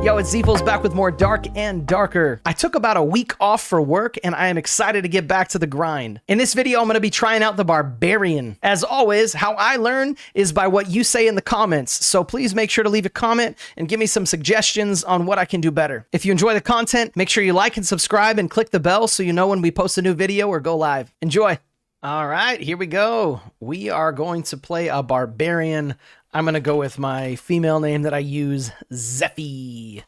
Yo, it's Zeefles back with more Dark and Darker. I took about a week off for work and I am excited to get back to the grind. In this video, I'm going to be trying out the Barbarian. As always, how I learn is by what you say in the comments, so please make sure to leave a comment and give me some suggestions on what I can do better. If you enjoy the content, make sure you like and subscribe and click the bell so you know when we post a new video or go live. Enjoy. All right, here we go. We are going to play a Barbarian. I'm going to go with my female name that I use, Zeefles.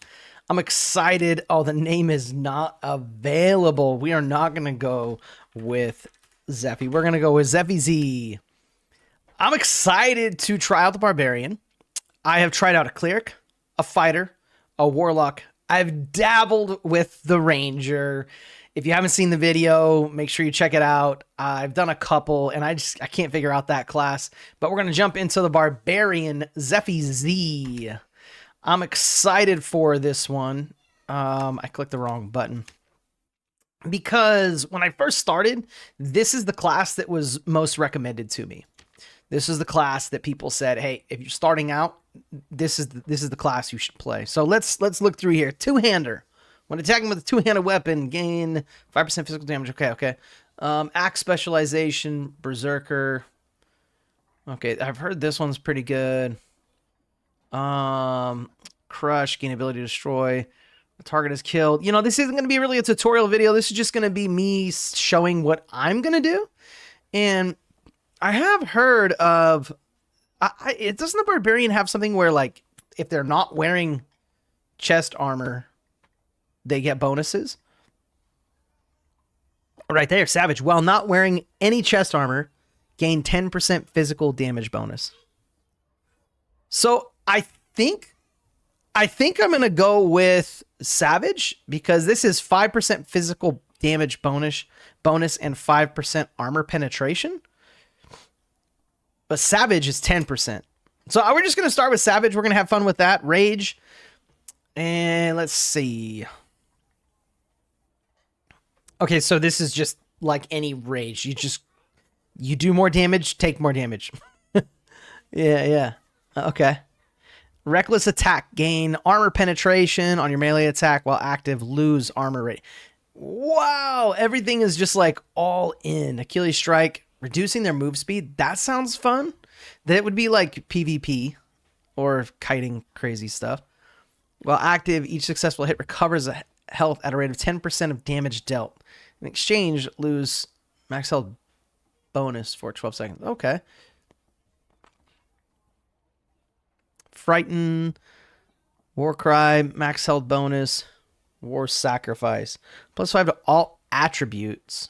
I'm excited. Oh, the name is not available. We are not going to go with Zeefles. We're going to go with Zeefles. I'm excited to try out the Barbarian. I have tried out a cleric, a fighter, a warlock. I've dabbled with the ranger. If you haven't seen the video, make sure you check it out. I've done a couple, and I can't figure out that class. But we're going to jump into the Barbarian, Zeefles. I'm excited for this one. I clicked the wrong button. Because when I first started, this is the class that was most recommended to me. This is the class that people said, hey, if you're starting out, this is the class you should play. So let's look through here. Two-hander. When attacking with a two-handed weapon, gain 5% physical damage. Okay. Axe specialization, berserker. Okay, I've heard this one's pretty good. Crush, gain ability to destroy. The target is killed. You know, this isn't going to be really a tutorial video. This is just going to be me showing what I'm going to do. And I have heard of... doesn't the Barbarian have something where, like, if they're not wearing chest armor, they get bonuses? Right there, Savage. While not wearing any chest armor, gain 10% physical damage bonus. So I think I'm going to go with Savage because this is 5% physical damage bonus and 5% armor penetration. But Savage is 10%. So we're just going to start with Savage. We're going to have fun with that. Rage. And let's see. Okay, so this is just like any rage. You do more damage, take more damage. Yeah. Okay. Reckless attack. Gain armor penetration on your melee attack while active. Lose armor rate. Wow, everything is just like all in. Achilles strike. Reducing their move speed. That sounds fun. That would be like PvP or kiting crazy stuff. While active, each successful hit recovers a health at a rate of 10% of damage dealt. In exchange, lose max health bonus for 12 seconds. Okay. Frighten, War Cry, max health bonus, War Sacrifice. +5 to all attributes.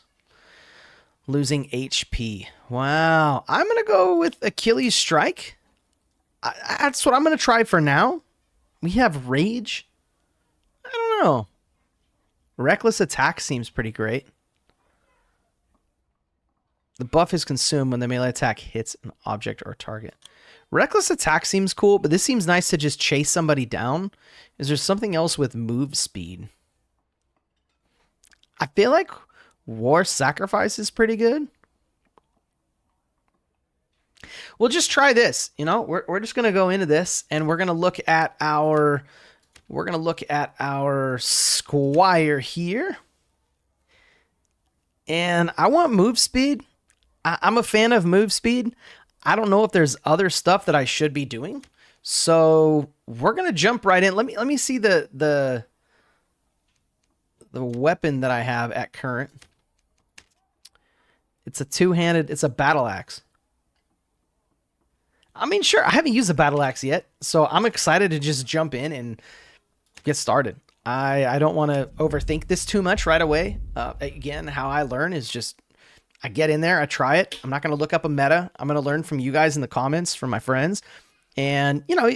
Losing HP. Wow. I'm going to go with Achilles Strike. That's what I'm going to try for now. We have Rage. I don't know. Reckless attack seems pretty great. The buff is consumed when the melee attack hits an object or target. Reckless attack seems cool, but this seems nice to just chase somebody down. Is there something else with move speed? I feel like War Sacrifice is pretty good. We'll just try this. You know, we're just going to go into this and we're going to look at our... We're going to look at our Squire here. And I want move speed. I'm a fan of move speed. I don't know if there's other stuff that I should be doing. So we're going to jump right in. Let me see the weapon that I have at current. It's a two-handed, it's a battle axe. I mean, sure, I haven't used a battle axe yet. So I'm excited to just jump in and get started. I don't want to overthink this too much right away. Again, how I learn is just I get in there, I try it. I'm not going to look up a meta. I'm going to learn from you guys in the comments, from my friends. And, you know,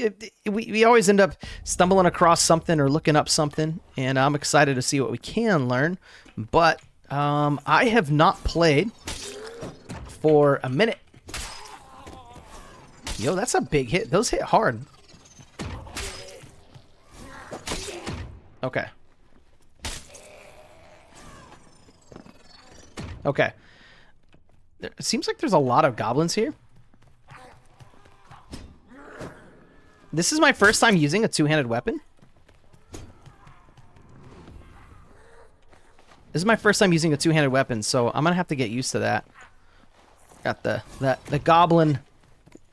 we always end up stumbling across something or looking up something. And I'm excited to see what we can learn. But I have not played for a minute. Yo, that's a big hit. Those hit hard. Okay. Okay. It seems like there's a lot of goblins here. This is my first time using a two-handed weapon. This is my first time using a two-handed weapon, so I'm gonna have to get used to that. Got the goblin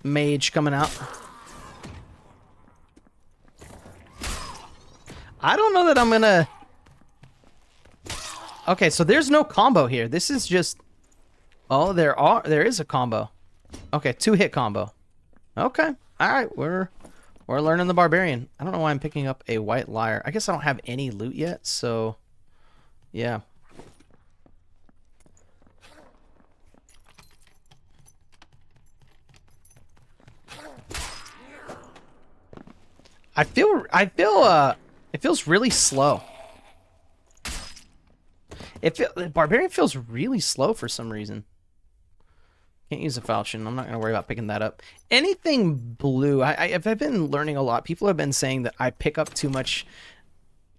mage coming out. I don't know that I'm gonna... Okay, so there's no combo here. This is just... Oh, there is a combo. Okay, 2-hit combo. Okay, alright, we're learning the Barbarian. I don't know why I'm picking up a white lyre. I guess I don't have any loot yet, so... Yeah. It feels really slow. Barbarian feels really slow for some reason. Can't use a falchion. I'm not gonna worry about picking that up. Anything blue. I've been learning a lot. People have been saying that I pick up too much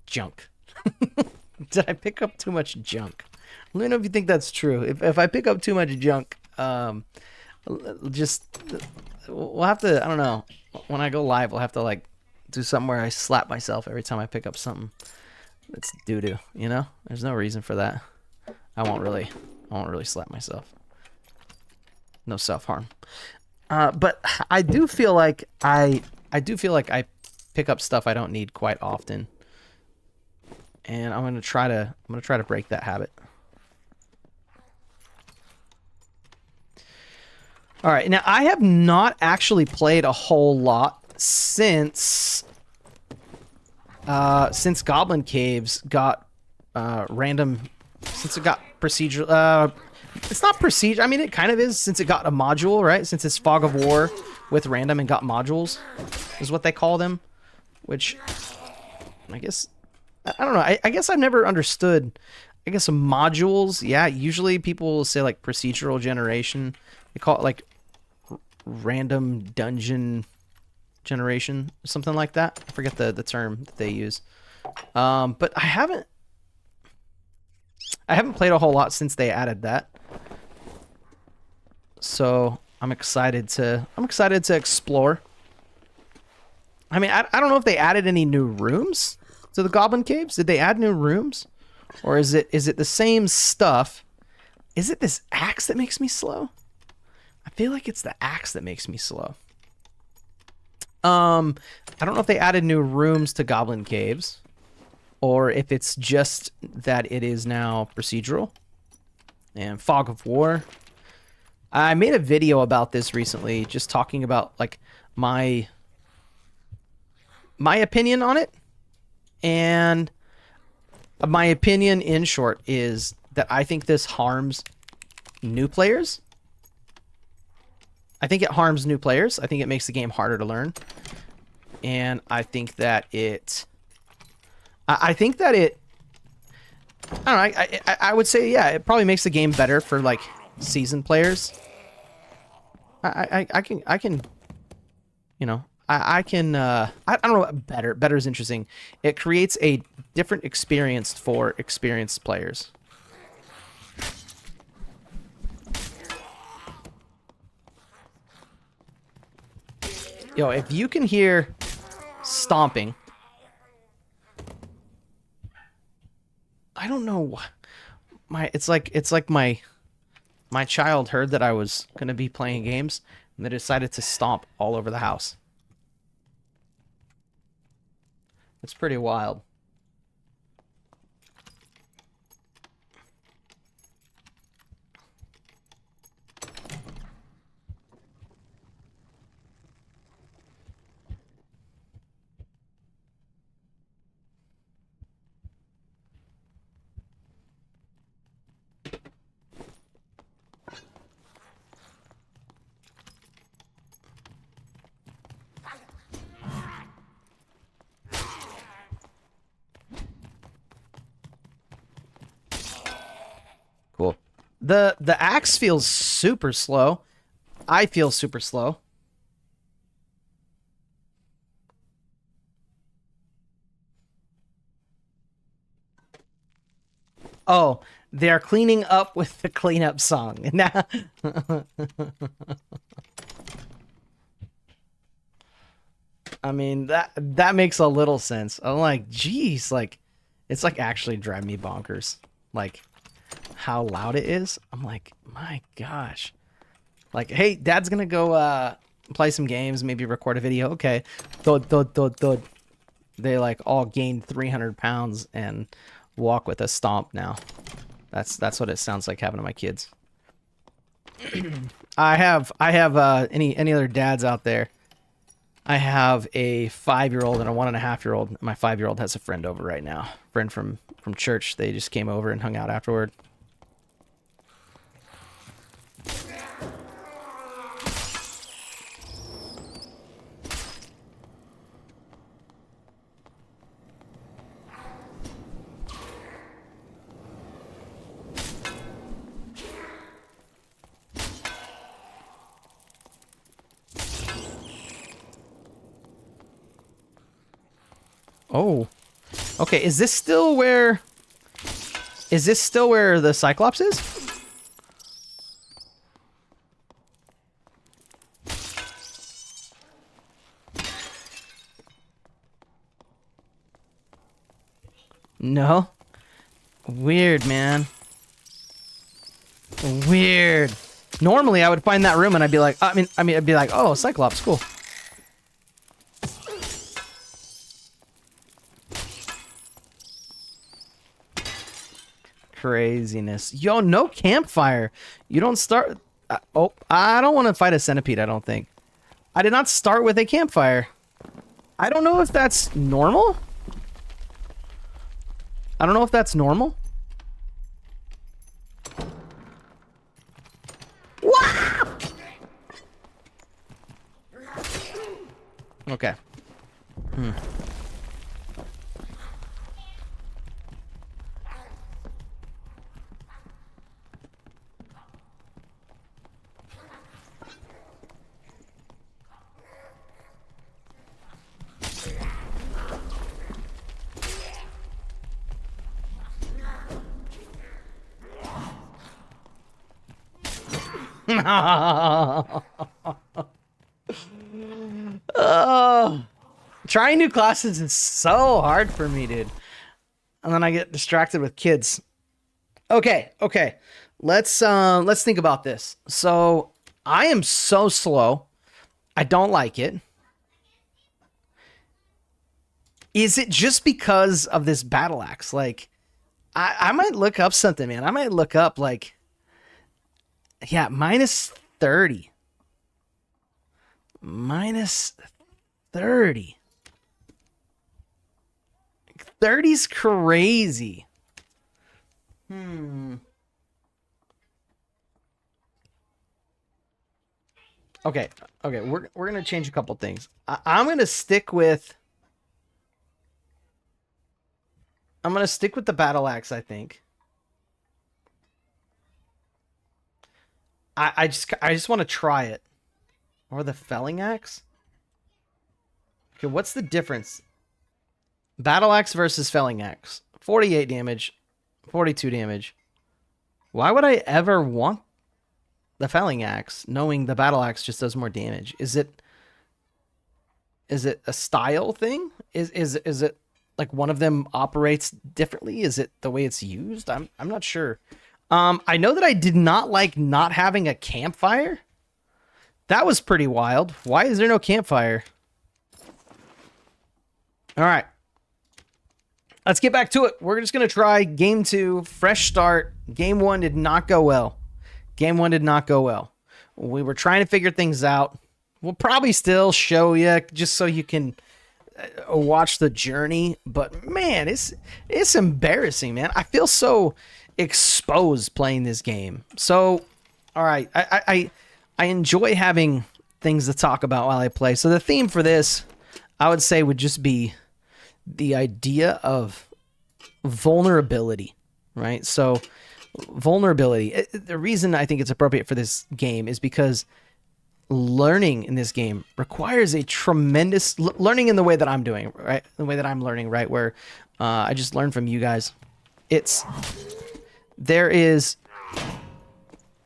junk. Did I pick up too much junk? Let me know if you think that's true. If I pick up too much junk, just we'll have to. I don't know. When I go live, we'll have to like do something where I slap myself every time I pick up something that's doo-doo, you know? There's no reason for that. I won't really slap myself. No self-harm. But I do feel like I pick up stuff I don't need quite often. And I'm gonna try to break that habit. Alright, now I have not actually played a whole lot since Goblin Caves got random, since it got procedural. It's not procedure. I mean, it kind of is, since it got a module, right? Since it's Fog of War with random and got modules, is what they call them. Which I guess I don't know. I guess I've never understood. I guess modules. Yeah, usually people will say like procedural generation. They call it like random dungeon generation, something like that. I forget the term that they use. But I haven't played a whole lot since they added that. So I'm excited to explore. I mean, I don't know if they added any new rooms to the Goblin Caves. Did they add new rooms? Or is it the same stuff? Is it this axe that makes me slow? I feel like it's the axe that makes me slow. I don't know if they added new rooms to Goblin Caves, or if it's just that it is now procedural. And Fog of War. I made a video about this recently, just talking about like my opinion on it. And my opinion, in short, is that I think this harms new players. I think it harms new players. I think it makes the game harder to learn. And I think that it... I don't know, I would say, yeah, it probably makes the game better for, like, seasoned players. I can, you know, I don't know what better. Better is interesting. It creates a different experience for experienced players. Yo, if you can hear stomping, I don't know, it's like my child heard that I was gonna be playing games, and they decided to stomp all over the house. It's pretty wild. Cool. The axe feels super slow. I feel super slow. Oh, they're cleaning up with the cleanup song. Nah. I mean, that makes a little sense. I'm like, geez, like, it's like actually driving me bonkers. like how loud it is. I'm like, my gosh. Like, hey, Dad's gonna go play some games, maybe record a video. Okay. Thud, thud, thud, thud. They like all gained 300 pounds and walk with a stomp now. That's what it sounds like having to my kids. I have any other dads out there? I have a 5-year-old and a 1.5-year-old. My 5-year-old has a friend over right now. Friend from church. They just came over and hung out afterward. Oh, okay. Is this still where the Cyclops is? No. Weird, man. Weird. Normally, I would find that room and I'd be like, I'd be like, oh, Cyclops, cool. Craziness. Yo, no campfire. You don't start... oh, I don't want to fight a centipede, I don't think. I did not start with a campfire. I don't know if that's normal. I don't know if that's normal. Wow! Okay. Oh, trying new classes is so hard for me, dude. And then I get distracted with kids. Okay. Let's think about this. So I am so slow. I don't like it. Is it just because of this battle axe? Like, I might look up something, man. I might look up like, yeah, -30. -30. 30's crazy. Okay, we're gonna change a couple things. I'm gonna stick with the battle axe, I think. I just want to try it. Or the felling axe? Okay, what's the difference? Battle axe versus felling axe. 48 damage, 42 damage. Why would I ever want the felling axe, knowing the battle axe just does more damage? Is it a style thing? Is it like one of them operates differently? Is it the way it's used? I'm not sure. I know that I did not like not having a campfire. That was pretty wild. Why is there no campfire? All right. Let's get back to it. We're just going to try game 2, fresh start. Game 1 did not go well. Game 1 did not go well. We were trying to figure things out. We'll probably still show you just so you can watch the journey. But man, it's embarrassing, man. I feel so exposed playing this game. So, all right. I enjoy having things to talk about while I play. So the theme for this, I would say, would just be the idea of vulnerability, right? So vulnerability. The reason I think it's appropriate for this game is because learning in this game requires a tremendous learning in the way that I'm doing, right? The way that I'm learning, right? Where I just learn from you guys. There is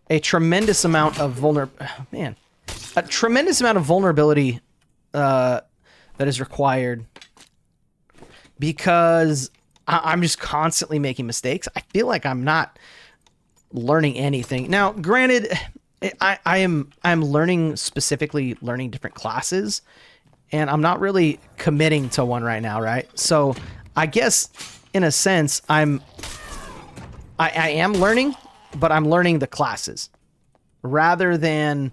a tremendous amount of vulnerability that is required because I'm just constantly making mistakes. I feel like I'm not learning anything. Now, granted, I'm specifically learning different classes, and I'm not really committing to one right now, right? So I guess in a sense I am learning, but I'm learning the classes rather than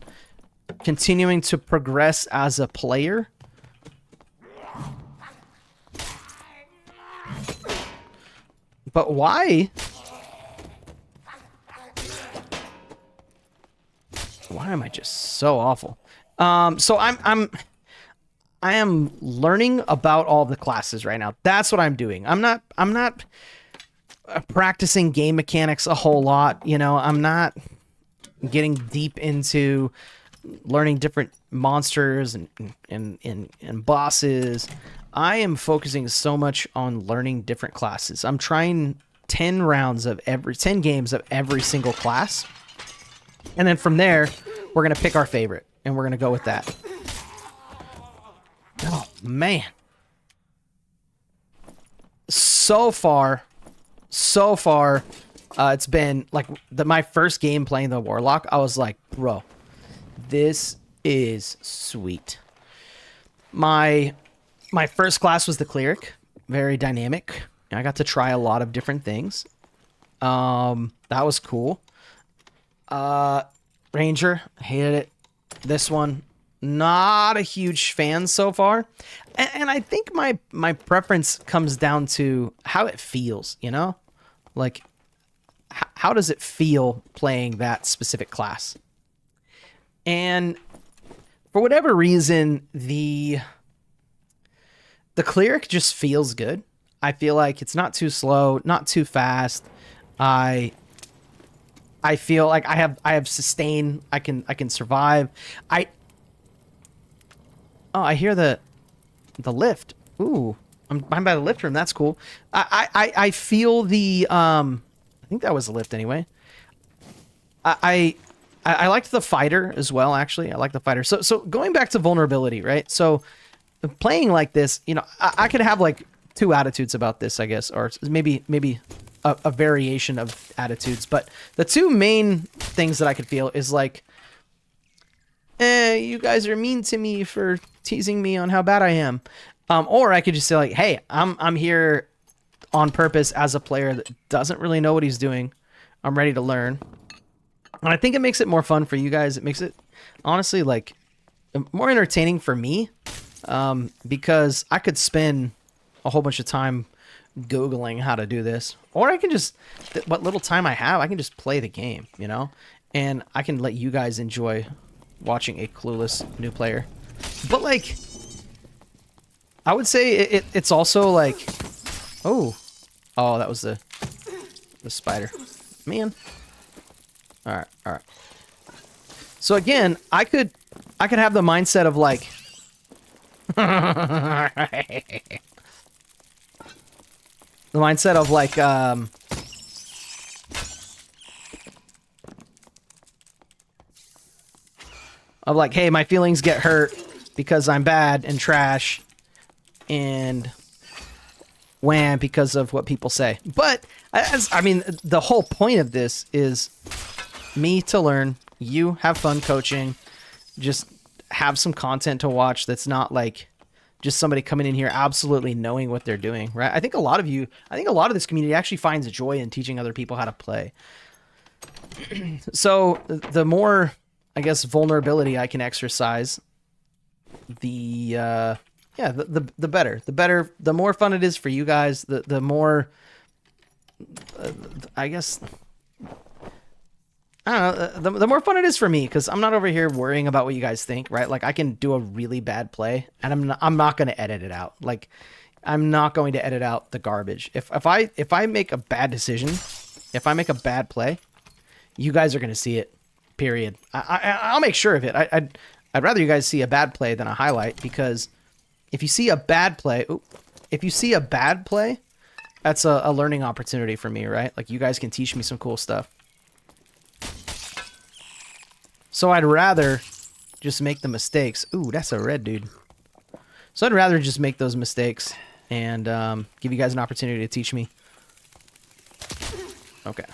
continuing to progress as a player. But why? Why am I just so awful? So I am learning about all the classes right now. That's what I'm doing. I'm not practicing game mechanics a whole lot. You know, I'm not getting deep into learning different monsters and bosses. I am focusing so much on learning different classes. I'm trying 10 games of every single class. And then from there, we're going to pick our favorite and we're going to go with that. Oh, man. So far, it's been like my first game playing the Warlock. I was like, bro, this is sweet. My first class was the Cleric. Very dynamic. I got to try a lot of different things. That was cool. Ranger, hated it. This one, not a huge fan so far. And I think my preference comes down to how it feels, you know? Like, how does it feel playing that specific class? And for whatever reason, the Cleric just feels good. I feel like it's not too slow, not too fast. I feel like I have sustain. I can survive. I hear the lift. Ooh, I'm by the lift room. That's cool. I feel the I think that was a lift anyway. I liked the fighter as well. Actually, I like the fighter. So going back to vulnerability, right? So playing like this, you know, I could have like two attitudes about this, I guess, or maybe a variation of attitudes. But the two main things that I could feel is like, you guys are mean to me for teasing me on how bad I am. Or I could just say like, hey, I'm here on purpose as a player that doesn't really know what he's doing. I'm ready to learn. And I think it makes it more fun for you guys. It makes it honestly like more entertaining for me. Because I could spend a whole bunch of time Googling how to do this, or I can just, what little time I have, I can just play the game, you know, and I can let you guys enjoy watching a clueless new player. But like, I would say it's also like, oh, that was the spider, man. All right. So again, I could have the mindset of like, the mindset of like, of like, hey, my feelings get hurt because I'm bad and trash, and wham, because of what people say. But I mean, the whole point of this is me to learn, you have fun coaching, just have some content to watch that's not like just somebody coming in here absolutely knowing what they're doing, right? I think a lot of this community actually finds joy in teaching other people how to play. So the more, I guess, vulnerability I can exercise, the better. The more fun it is for you guys, the more, I guess, I don't know, the more fun it is for me, because I'm not over here worrying about what you guys think, right? Like, I can do a really bad play, and I'm not going to edit it out. Like, I'm not going to edit out the garbage. If I make a bad decision, if I make a bad play, you guys are going to see it, period. I'll make sure of it. I'd rather you guys see a bad play than a highlight, because if you see a bad play, that's a learning opportunity for me, right? Like, you guys can teach me some cool stuff. So I'd rather just make the mistakes. Ooh, that's a red dude. So I'd rather just make those mistakes and give you guys an opportunity to teach me. Okay.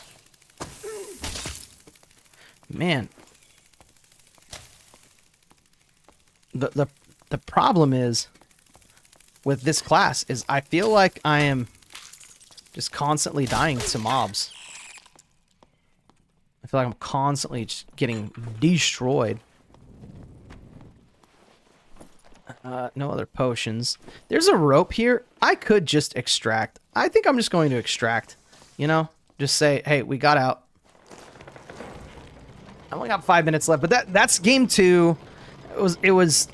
Man. The problem is with this class is I feel like I am just constantly dying to mobs. I feel like I'm constantly just getting destroyed. No other potions. There's a rope here. I could just extract. I think I'm just going to extract. You know? Just say, hey, we got out. I only got 5 minutes left, but that's game 2. It was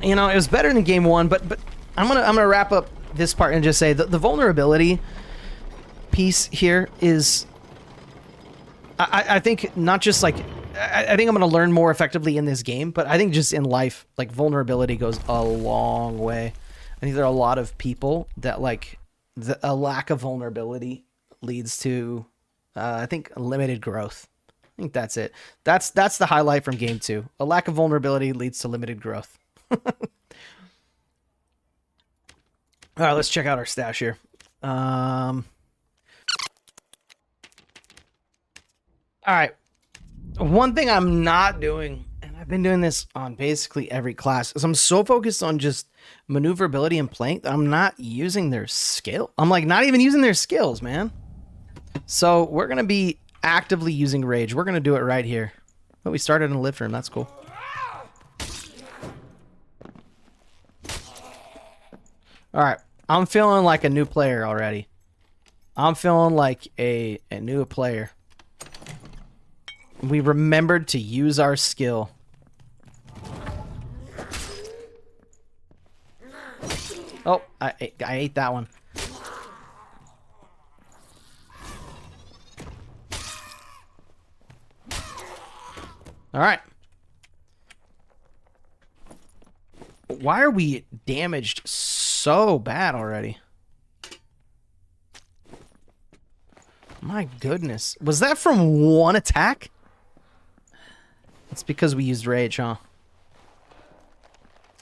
you know, it was better than game 1, but I'm gonna wrap up this part and just say that the vulnerability piece here is I think not just like I think I'm gonna learn more effectively in this game, but I think just in life, like vulnerability goes a long way. I think there are a lot of people that like a lack of vulnerability leads to I think limited growth. I think that's it. That's the highlight from game 2. A lack of vulnerability leads to limited growth. All right, let's check out our stash here. All right. One thing I'm not doing, and I've been doing this on basically every class, is I'm so focused on just maneuverability and plank that I'm not using their skill. I'm like not even using their skills, man. So we're going to be actively using rage. We're going to do it right here. But we started in a lift room. That's cool. All right. I'm feeling like a new player already. I'm feeling like a new player. We remembered to use our skill. Oh, I ate that one. All right. Why are we damaged so bad already? My goodness. Was that from one attack? It's because we used rage, huh?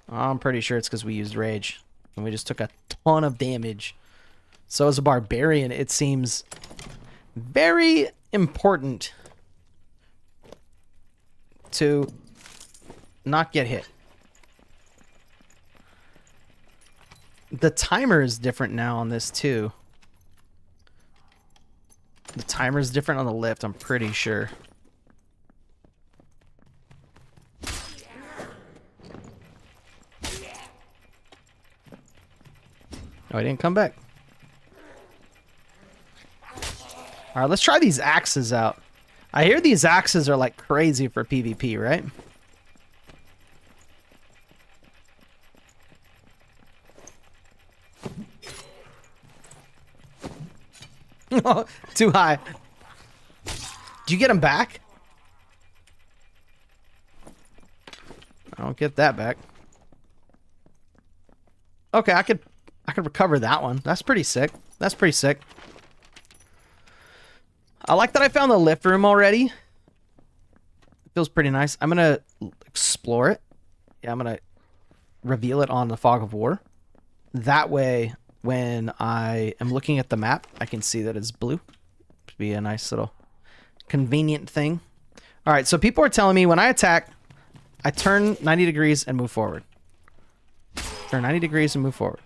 I'm pretty sure it's because we used rage. And we just took a ton of damage. So as a barbarian, it seems very important to not get hit. The timer is different now on this too. The timer is different on the lift, I'm pretty sure. Oh, he didn't come back. All right, let's try these axes out. I hear these axes are like crazy for PvP, right? Too high. Do you get him back? I don't get that back. Okay, I could recover that one. That's pretty sick. That's pretty sick. I like that I found the lift room already. It feels pretty nice. I'm gonna explore it. Yeah, I'm gonna reveal it on the Fog of War. That way, when I am looking at the map, I can see that it's blue. It'd be a nice little convenient thing. All right, so people are telling me when I attack, I turn 90 degrees and move forward. Turn 90 degrees and move forward.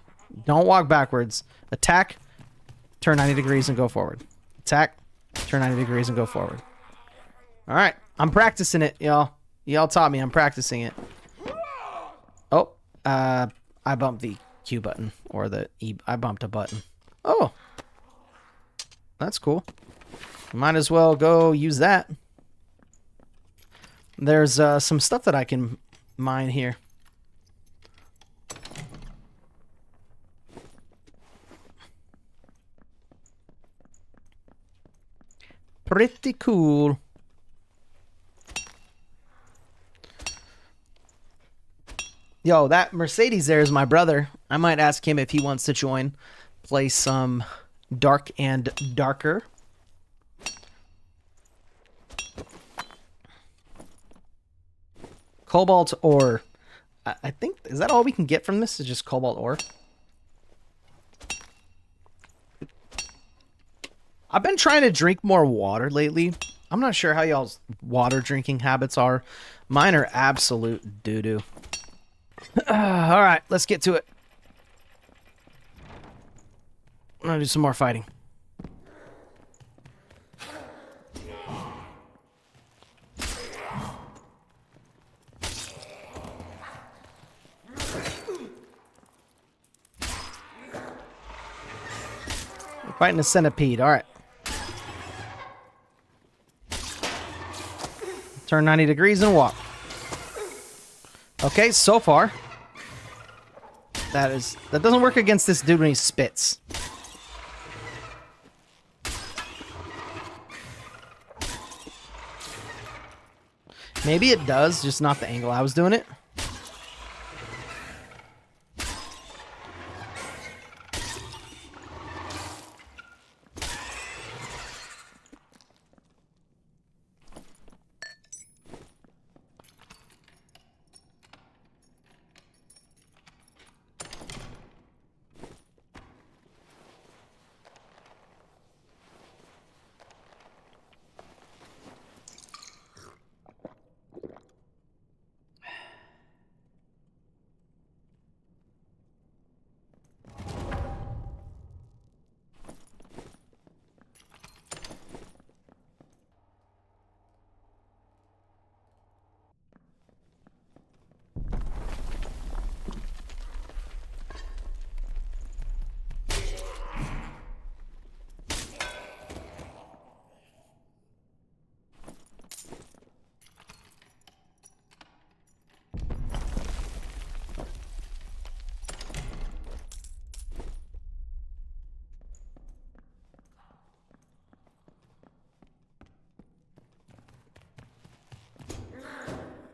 Don't walk backwards. Attack, turn 90 degrees and go forward. Attack, turn 90 degrees and go forward. All right, I'm practicing it, y'all. Y'all taught me. I'm practicing it. Oh, I bumped the Q button or the E. I bumped a button. Oh, that's cool. Might as well go use that. There's some stuff that I can mine here. Pretty cool. Yo, that Mercedes there is my brother. I might ask him if he wants to join. Play some Dark and Darker. Cobalt ore. I think, is that all we can get from this? Is just cobalt ore? I've been trying to drink more water lately. I'm not sure how y'all's water drinking habits are. Mine are absolute doo-doo. All right, let's get to it. I'm gonna do some more fighting. Fighting a centipede. All right. Turn 90 degrees and walk. Okay, so far. That doesn't work against this dude when he spits. Maybe it does, just not the angle I was doing it.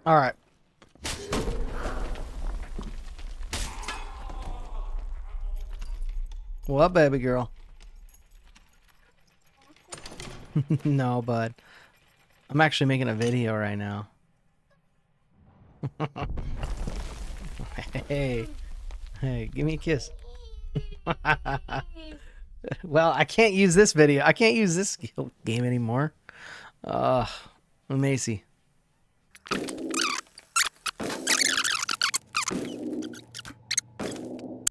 All right. What, baby girl? No, bud. I'm actually making a video right now. Hey. Hey, give me a kiss. Well, I can't use this video. I can't use this game anymore. Macy.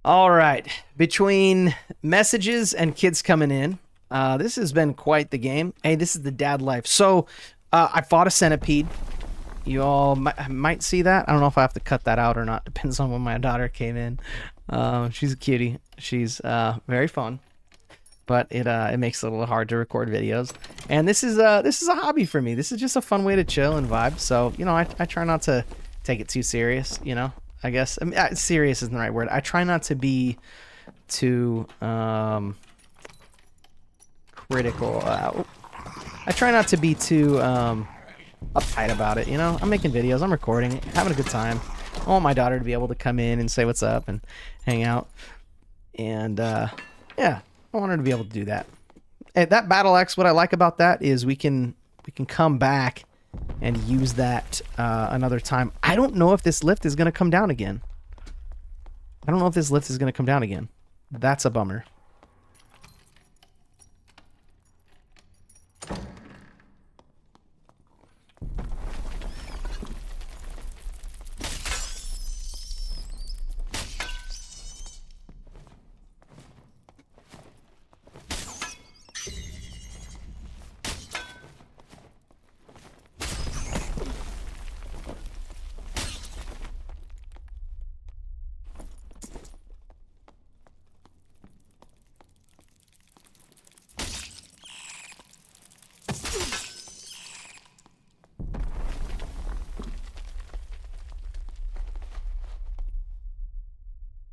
All right, between messages and kids coming in, this has been quite the game. Hey, this is the dad life. So, I fought a centipede. You all might see that. I don't know if I have to cut that out or not. Depends on when my daughter came in. She's a cutie. She's very fun, but it makes it a little hard to record videos. And this is a hobby for me. This is just a fun way to chill and vibe. So, you know, I try not to take it too serious, you know. I guess serious isn't the right word. I try not to be too critical. I try not to be too uptight about it, you know. I'm making videos, I'm recording, having a good time. I want my daughter to be able to come in and say what's up and hang out. And yeah, I want her to be able to do that. And that battle axe, what I like about that is we can come back and use that another time. I don't know if this lift is going to come down again. I don't know if this lift is going to come down again. That's a bummer.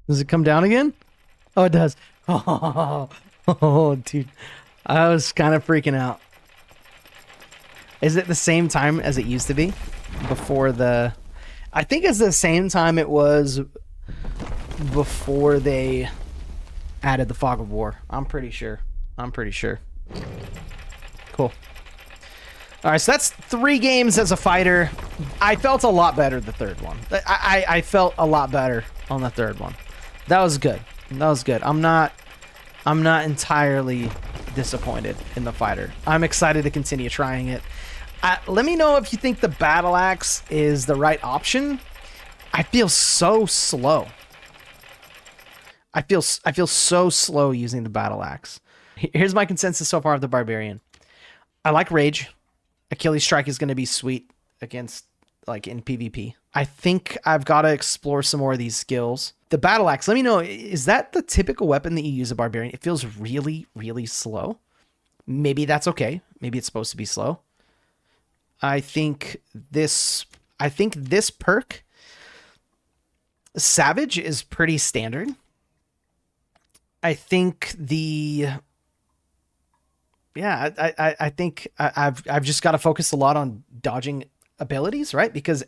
Does it come down again? Oh, it does. Oh, dude. I was kind of freaking out. Is it the same time as it used to be? Before the... I think it's the same time it was before they added the Fog of War. I'm pretty sure. I'm pretty sure. Cool. All right, so that's 3 games as a fighter. I felt a lot better the third one. I felt a lot better on the third one. That was good. That was good. I'm not entirely disappointed in the fighter. I'm excited to continue trying it. Let me know if you think the battle axe is the right option. I feel so slow. I feel so slow using the battle axe. Here's my consensus so far of the Barbarian. I like Rage. Achilles Strike is going to be sweet against, like, in PvP. I think I've got to explore some more of these skills. The battle axe, let me know, is that the typical weapon that you use a Barbarian? It feels really, really slow. Maybe that's okay. Maybe it's supposed to be slow. I think this perk, Savage, is pretty standard. I think I think I've just got to focus a lot on dodging abilities, right? Because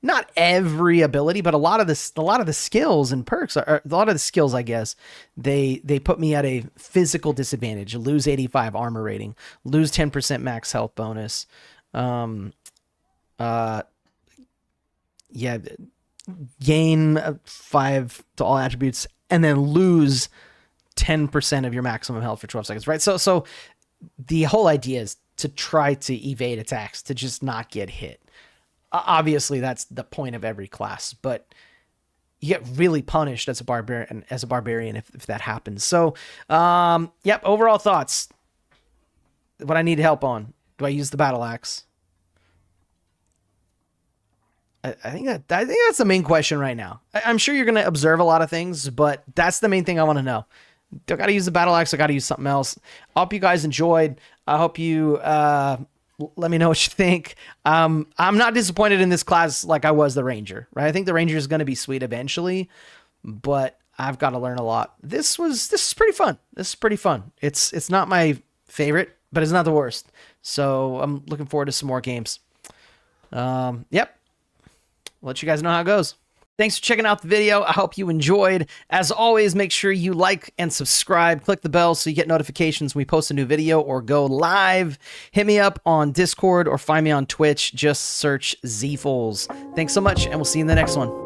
not every ability, but a lot of the skills and perks are a lot of the skills, I guess, they put me at a physical disadvantage. Lose 85 armor rating, lose 10% max health bonus. Gain 5 to all attributes and then lose 10% of your maximum health for 12 seconds, right? So the whole idea is to try to evade attacks, to just not get hit. Obviously, that's the point of every class, but you get really punished as a barbarian if that happens. So, yep, overall thoughts. What I need help on. Do I use the battle axe? I think that's the main question right now. I'm sure you're going to observe a lot of things, but that's the main thing I want to know. Do I got to use the battle axe? I got to use something else. I hope you guys enjoyed. I hope you let me know what you think. I'm not disappointed in this class like I was the Ranger, right? I think the Ranger is going to be sweet eventually, but I've got to learn a lot. This is pretty fun. This is pretty fun. It's not my favorite, but it's not the worst. So I'm looking forward to some more games. Yep. I'll let you guys know how it goes. Thanks for checking out the video. I hope you enjoyed. As always, make sure you like and subscribe. Click the bell so you get notifications when we post a new video or go live. Hit me up on Discord or find me on Twitch. Just search Zeefles. Thanks so much, and we'll see you in the next one.